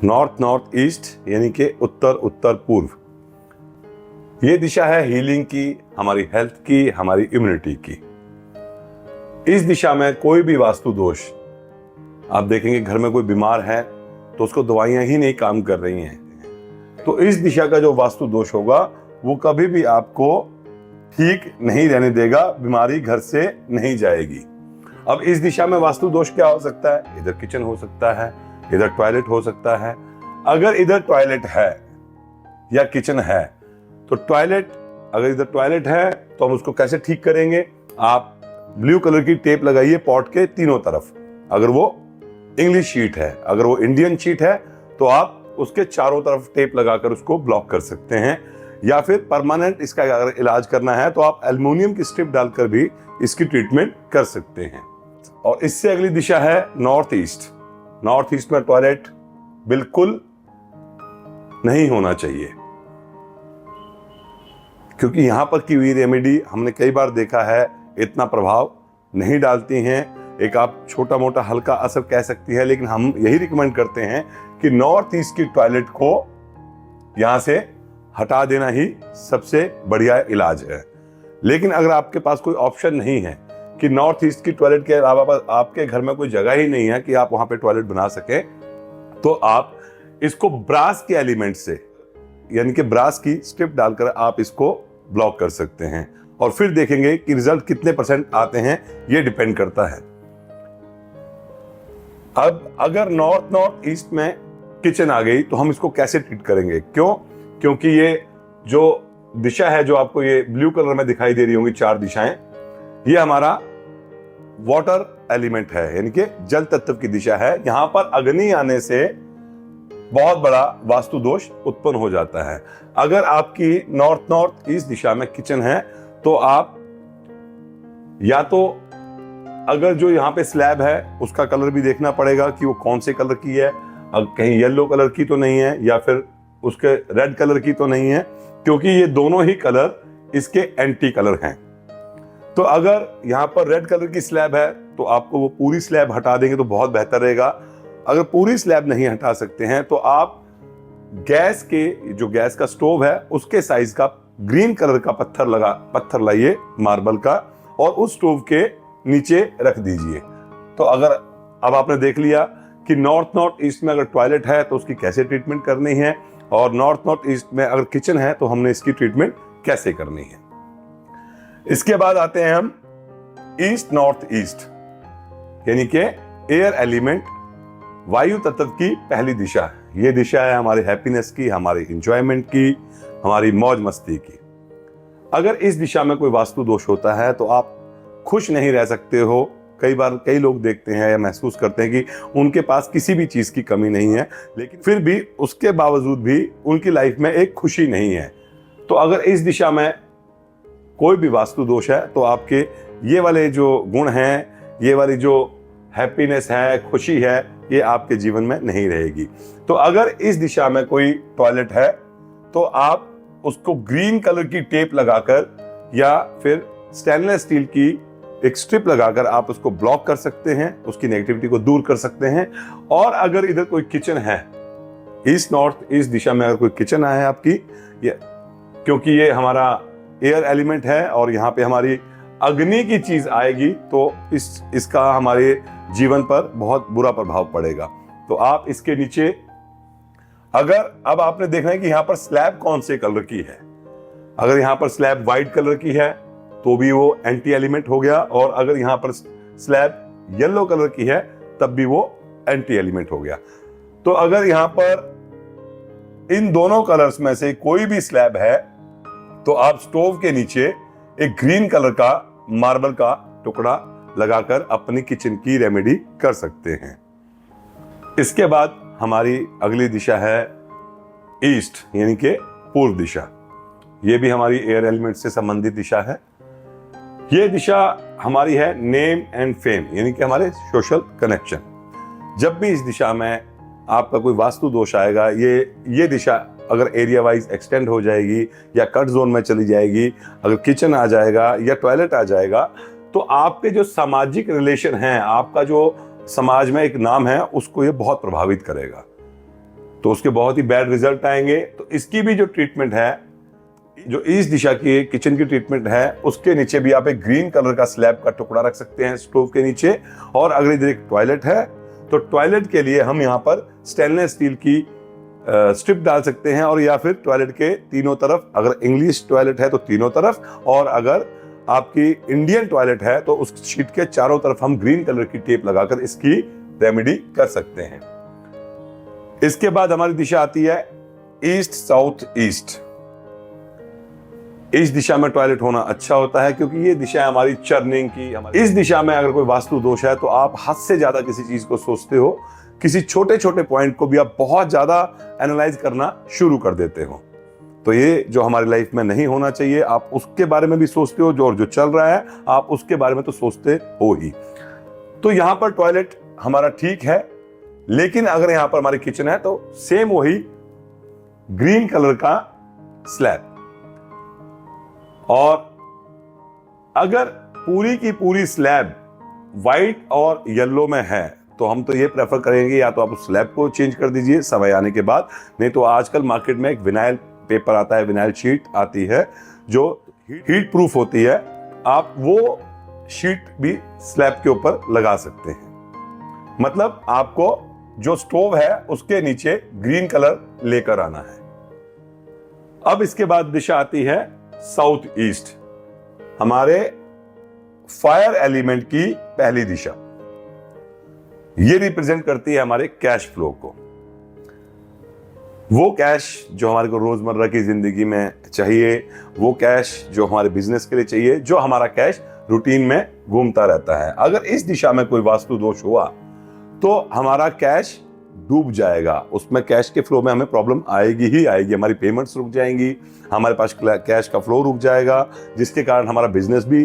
North north east यानी कि उत्तर उत्तर पूर्व। ये दिशा है हीलिंग की, हमारी हेल्थ की, हमारी इम्यूनिटी की। इस दिशा में कोई भी वास्तु दोष, आप देखेंगे घर में कोई बीमार है तो उसको दवाइयां ही नहीं काम कर रही हैं, तो इस दिशा का जो वास्तु दोष होगा वो कभी भी आपको ठीक नहीं रहने देगा, बीमारी घर से नहीं जाएगी। अब इस दिशा में वास्तु दोष क्या हो सकता है? इधर किचन हो सकता है, इधर टॉयलेट हो सकता है। अगर इधर टॉयलेट है या किचन है तो अगर इधर टॉयलेट है तो हम उसको कैसे ठीक करेंगे? आप ब्लू कलर की टेप लगाइए पॉट के तीनों तरफ। अगर वो इंग्लिश शीट है, अगर वो इंडियन शीट है तो आप उसके चारों तरफ टेप लगाकर उसको ब्लॉक कर सकते हैं, या फिर परमानेंट इसका अगर इलाज करना है तो आप एल्युमिनियम की स्ट्रिप डालकर भी इसकी ट्रीटमेंट कर सकते हैं। और इससे अगली दिशा है नॉर्थ ईस्ट। नॉर्थ ईस्ट में टॉयलेट बिल्कुल नहीं होना चाहिए, क्योंकि यहां पर की हुई रेमेडी हमने कई बार देखा है इतना प्रभाव नहीं डालती हैं। एक आप छोटा मोटा हल्का असर कह सकती है, लेकिन हम यही रिकमेंड करते हैं कि नॉर्थ ईस्ट की टॉयलेट को यहां से हटा देना ही सबसे बढ़िया इलाज है। लेकिन अगर आपके पास कोई ऑप्शन नहीं है कि नॉर्थ ईस्ट की टॉयलेट के अलावा आपके घर में कोई जगह ही नहीं है कि आप वहां पे टॉयलेट बना सके, तो आप इसको ब्रास के एलिमेंट से, यानी कि ब्रास की स्ट्रिप डालकर आप इसको ब्लॉक कर सकते हैं, और फिर देखेंगे कि रिजल्ट कितने परसेंट आते हैं, ये डिपेंड करता है। अब अगर नॉर्थ नॉर्थ ईस्ट में किचन आ गई तो हम इसको कैसे ट्रीट करेंगे? क्योंकि ये जो दिशा है, जो आपको ये ब्लू कलर में दिखाई दे रही होंगी 4 दिशाएं, ये हमारा वाटर एलिमेंट है, यानी कि जल तत्व की दिशा है। यहां पर अग्नि आने से बहुत बड़ा वास्तु दोष उत्पन्न हो जाता है। अगर आपकी नॉर्थ नॉर्थ ईस्ट दिशा में किचन है तो आप या तो, अगर जो यहाँ पे स्लैब है उसका कलर भी देखना पड़ेगा कि वो कौन से कलर की है, कहीं येलो कलर की तो नहीं है या फिर उसके रेड कलर की तो नहीं है, क्योंकि ये दोनों ही कलर इसके एंटी कलर हैं। तो अगर यहाँ पर रेड कलर की स्लैब है तो आपको वो पूरी स्लैब हटा देंगे तो बहुत बेहतर रहेगा। अगर पूरी स्लैब नहीं हटा सकते हैं तो आप गैस का स्टोव है उसके साइज का ग्रीन कलर का पत्थर लाइए मार्बल का, और उस स्टोव के नीचे रख दीजिए। तो अगर अब आपने देख लिया कि नॉर्थ नॉर्थ ईस्ट में अगर टॉयलेट है तो उसकी कैसे ट्रीटमेंट करनी है, और नॉर्थ नॉर्थ ईस्ट में अगर किचन है तो हमने इसकी ट्रीटमेंट कैसे करनी है। इसके बाद आते हैं हम ईस्ट नॉर्थ ईस्ट, यानी कि एयर एलिमेंट, वायु तत्व की पहली दिशा। ये दिशा है हमारी हैप्पीनेस की, हमारी इंजॉयमेंट की, हमारी मौज मस्ती की। अगर इस दिशा में कोई वास्तु दोष होता है तो आप खुश नहीं रह सकते हो। कई बार कई लोग देखते हैं या महसूस करते हैं कि उनके पास किसी भी चीज की कमी नहीं है, लेकिन फिर भी उसके बावजूद भी उनकी लाइफ में एक खुशी नहीं है। तो अगर इस दिशा में कोई भी वास्तु दोष है तो आपके ये वाले जो गुण हैं, ये वाली जो हैप्पीनेस है, खुशी है, ये आपके जीवन में नहीं रहेगी। तो अगर इस दिशा में कोई टॉयलेट है तो आप उसको ग्रीन कलर की टेप लगाकर या फिर स्टेनलेस स्टील की एक स्ट्रिप लगाकर आप उसको ब्लॉक कर सकते हैं, उसकी नेगेटिविटी को दूर कर सकते हैं। और अगर इधर कोई किचन है, ईस्ट नॉर्थ ईस्ट दिशा में अगर कोई किचन है आपकी, क्योंकि ये हमारा एयर एलिमेंट है और यहाँ पे हमारी अग्नि की चीज आएगी तो इसका हमारे जीवन पर बहुत बुरा प्रभाव पड़ेगा। तो आप इसके नीचे, अगर अब आपने देखना है कि यहाँ पर स्लैब कौन से कलर की है। अगर यहाँ पर स्लैब व्हाइट कलर की है तो भी वो एंटी एलिमेंट हो गया, और अगर यहाँ पर स्लैब येलो कलर की है तब भी वो एंटी एलिमेंट हो गया। तो अगर यहाँ पर इन दोनों कलर्स में से कोई भी स्लैब है तो आप स्टोव के नीचे एक ग्रीन कलर का मार्बल का टुकड़ा लगाकर अपनी किचन की रेमेडी कर सकते हैं। इसके बाद हमारी अगली दिशा है ईस्ट, यानी कि पूर्व दिशा। यह भी हमारी एयर एलिमेंट से संबंधित दिशा है। यह दिशा हमारी है नेम एंड फेम, यानी कि हमारे सोशल कनेक्शन। जब भी इस दिशा में आपका कोई वास्तु दोष आएगा, ये दिशा अगर एरिया वाइज एक्सटेंड हो जाएगी या कट जोन में चली जाएगी, अगर किचन आ जाएगा या टॉयलेट आ जाएगा, तो आपके जो सामाजिक रिलेशन हैं, आपका जो समाज में एक नाम है, उसको ये बहुत प्रभावित करेगा। तो उसके बहुत ही बैड रिजल्ट आएंगे। तो इसकी भी जो ट्रीटमेंट है, जो ईस्ट दिशा की किचन की ट्रीटमेंट है, उसके नीचे भी आप एक ग्रीन कलर का स्लैब का टुकड़ा रख सकते हैं स्टोव के नीचे। और अगर इधर एक टॉयलेट है तो टॉयलेट के लिए हम यहाँ पर स्टेनलेस स्टील की स्ट्रिप डाल सकते हैं, और या फिर टॉयलेट के तीनों तरफ, अगर इंग्लिश टॉयलेट है तो तीनों तरफ, और अगर आपकी इंडियन टॉयलेट है तो उस शीट के चारों तरफ हम ग्रीन कलर की टेप लगाकर इसकी रेमेडी कर सकते हैं। इसके बाद हमारी दिशा आती है ईस्ट साउथ ईस्ट। इस दिशा में टॉयलेट होना अच्छा होता है क्योंकि ये दिशा है हमारी चर्निंग की। इस दिशा में अगर कोई वास्तु दोष है तो आप हद से ज्यादा किसी चीज को सोचते हो, किसी छोटे छोटे पॉइंट को भी आप बहुत ज्यादा एनालाइज करना शुरू कर देते हो। तो ये जो हमारी लाइफ में नहीं होना चाहिए, आप उसके बारे में भी सोचते हो, जो चल रहा है आप उसके बारे में तो सोचते हो ही। तो यहां पर टॉयलेट हमारा ठीक है, लेकिन अगर यहां पर हमारी किचन है तो सेम वही ग्रीन कलर का स्लैब। और अगर पूरी की पूरी स्लैब व्हाइट और येलो में है तो हम तो ये प्रेफर करेंगे या तो आप उस स्लैब को चेंज कर दीजिए समय आने के बाद, नहीं तो आजकल मार्केट में एक विनाइल पेपर आता है, विनाइल शीट आती है जो हीट प्रूफ होती है, आप वो शीट भी स्लैब के ऊपर लगा सकते हैं। मतलब आपको जो स्टोव है उसके नीचे ग्रीन कलर लेकर आना है। अब इसके बाद दिशा आती है साउथ ईस्ट, हमारे फायर एलिमेंट की पहली दिशा। ये रिप्रेजेंट करती है हमारे कैश फ्लो को, वो कैश जो हमारे को रोजमर्रा की जिंदगी में चाहिए, वो कैश जो हमारे बिजनेस के लिए चाहिए, जो हमारा कैश रूटीन में घूमता रहता है। अगर इस दिशा में कोई वास्तु दोष हुआ तो हमारा कैश डूब जाएगा, उसमें कैश के फ्लो में हमें प्रॉब्लम आएगी ही आएगी। हमारी पेमेंट्स रुक जाएंगी, हमारे पास कैश का फ्लो रुक जाएगा, जिसके कारण हमारा बिजनेस भी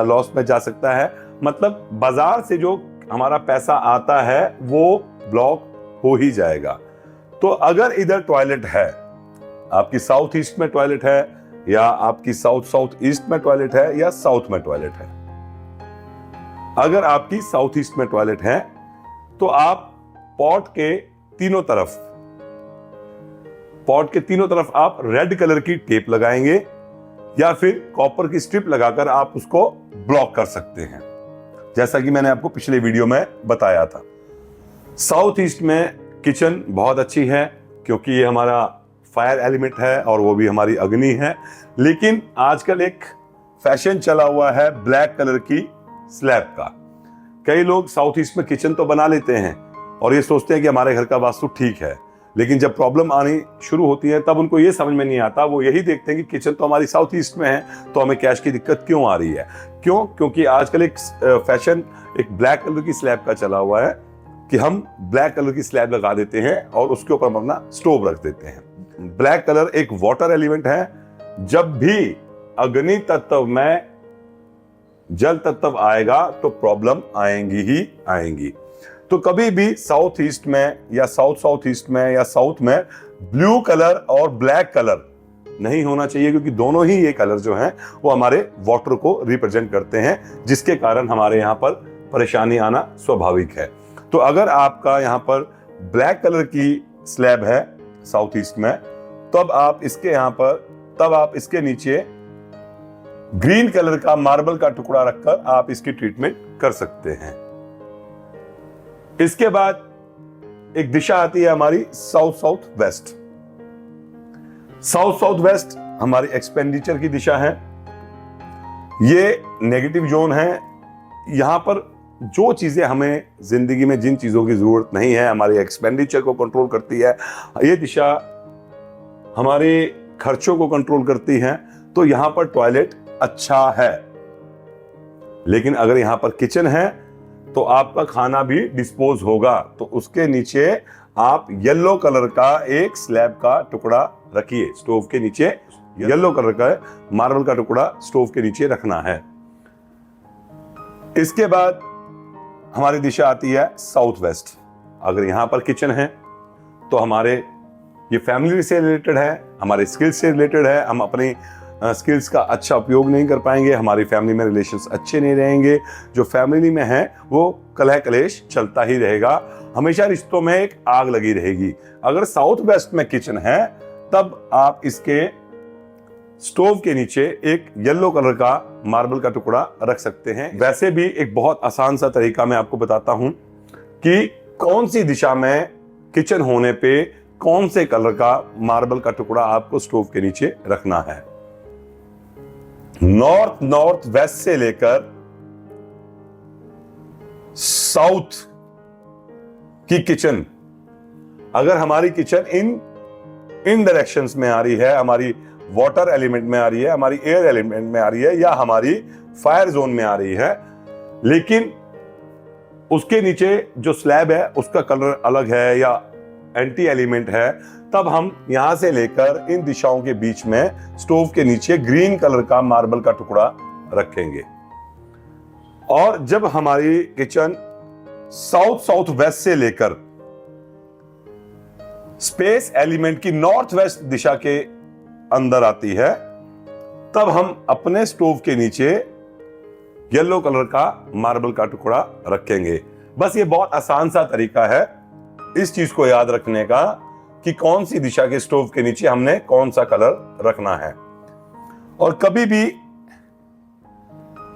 लॉस में जा सकता है। मतलब बाजार से जो हमारा पैसा आता है वो ब्लॉक हो ही जाएगा। तो अगर इधर टॉयलेट है, आपकी साउथ ईस्ट में टॉयलेट है, या आपकी साउथ ईस्ट में टॉयलेट है, या साउथ में टॉयलेट है, अगर आपकी साउथ ईस्ट में टॉयलेट है तो आप पॉट के तीनों तरफ आप रेड कलर की टेप लगाएंगे, या फिर कॉपर की स्ट्रिप लगाकर आप उसको ब्लॉक कर सकते हैं, जैसा कि मैंने आपको पिछले वीडियो में बताया था। साउथ ईस्ट में किचन बहुत अच्छी है क्योंकि ये हमारा फायर एलिमेंट है और वो भी हमारी अग्नि है। लेकिन आजकल एक फैशन चला हुआ है ब्लैक कलर की स्लैब का। कई लोग साउथ ईस्ट में किचन तो बना लेते हैं और ये सोचते हैं कि हमारे घर का वास्तु ठीक है, लेकिन जब प्रॉब्लम आनी शुरू होती है तब उनको ये समझ में नहीं आता। वो यही देखते हैं कि किचन तो हमारी साउथ ईस्ट में है तो हमें कैश की दिक्कत क्यों आ रही है। क्यों? क्योंकि आजकल एक फैशन एक ब्लैक कलर की स्लैब का चला हुआ है कि हम ब्लैक कलर की स्लैब लगा देते हैं और उसके ऊपर हम अपना स्टोव रख देते हैं। ब्लैक कलर एक वाटर एलिमेंट है, जब भी अग्नि तत्व में जल तत्व आएगा तो प्रॉब्लम आएंगी ही आएंगी। तो कभी भी साउथ ईस्ट में या साउथ ईस्ट में या साउथ में ब्लू कलर और ब्लैक कलर नहीं होना चाहिए, क्योंकि दोनों ही ये कलर जो हैं वो हमारे वाटर को रिप्रेजेंट करते हैं, जिसके कारण हमारे यहाँ पर परेशानी आना स्वाभाविक है। तो अगर आपका यहाँ पर ब्लैक कलर की स्लैब है साउथ ईस्ट में, तब आप इसके नीचे ग्रीन कलर का मार्बल का टुकड़ा रखकर आप इसकी ट्रीटमेंट कर सकते हैं। इसके बाद एक दिशा आती है हमारी साउथ वेस्ट। साउथ वेस्ट हमारी एक्सपेंडिचर की दिशा है, ये नेगेटिव जोन है। यहां पर जो चीजें हमें जिंदगी में जिन चीजों की जरूरत नहीं है, हमारी एक्सपेंडिचर को कंट्रोल करती है। ये दिशा हमारे खर्चों को कंट्रोल करती है। तो यहां पर टॉयलेट अच्छा है, लेकिन अगर यहां पर किचन है तो आपका खाना भी डिस्पोज होगा। तो उसके नीचे आप येलो कलर का एक स्लैब का टुकड़ा रखिए स्टोव के नीचे। येलो कलर का मार्बल का टुकड़ा स्टोव के नीचे रखना है। इसके बाद हमारी दिशा आती है साउथ वेस्ट। अगर यहां पर किचन है तो हमारे ये फैमिली से रिलेटेड है, हमारे स्किल से रिलेटेड है। हम अपनी स्किल्स का अच्छा उपयोग नहीं कर पाएंगे, हमारी फैमिली में रिलेशंस अच्छे नहीं रहेंगे, जो फैमिली में है वो कलह कलेश चलता ही रहेगा, हमेशा रिश्तों में एक आग लगी रहेगी। अगर साउथ वेस्ट में किचन है तब आप इसके स्टोव के नीचे एक येलो कलर का मार्बल का टुकड़ा रख सकते हैं। वैसे भी एक बहुत आसान सा तरीका मैं आपको बताता हूं कि कौन सी दिशा में किचन होने पे कौन से कलर का मार्बल का टुकड़ा आपको स्टोव के नीचे रखना है। नॉर्थ वेस्ट से लेकर साउथ की किचन, अगर हमारी किचन इन डायरेक्शंस में आ रही है, हमारी वाटर एलिमेंट में आ रही है, हमारी एयर एलिमेंट में आ रही है, या हमारी फायर जोन में आ रही है, लेकिन उसके नीचे जो स्लैब है उसका कलर अलग है या एंटी एलिमेंट है, तब हम यहां से लेकर इन दिशाओं के बीच में स्टोव के नीचे ग्रीन कलर का मार्बल का टुकड़ा रखेंगे। और जब हमारी किचन साउथ वेस्ट से लेकर स्पेस एलिमेंट की नॉर्थ वेस्ट दिशा के अंदर आती है, तब हम अपने स्टोव के नीचे येलो कलर का मार्बल का टुकड़ा रखेंगे। बस ये बहुत आसान सा तरीका है इस चीज को याद रखने का कि कौन सी दिशा के स्टोव के नीचे हमने कौन सा कलर रखना है। और कभी भी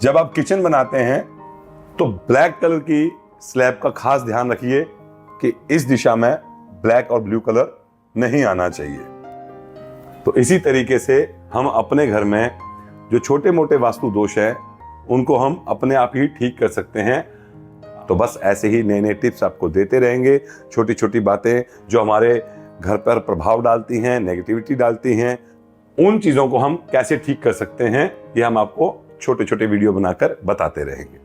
जब आप किचन बनाते हैं तो ब्लैक कलर की स्लैब का खास ध्यान रखिए कि इस दिशा में ब्लैक और ब्लू कलर नहीं आना चाहिए। तो इसी तरीके से हम अपने घर में जो छोटे मोटे वास्तु दोष हैं उनको हम अपने आप ही ठीक कर सकते हैं। तो बस ऐसे ही नए नए टिप्स आपको देते रहेंगे, छोटी छोटी बातें जो हमारे घर पर प्रभाव डालती हैं, नेगेटिविटी डालती हैं, उन चीज़ों को हम कैसे ठीक कर सकते हैं ये हम आपको छोटे छोटे वीडियो बनाकर बताते रहेंगे।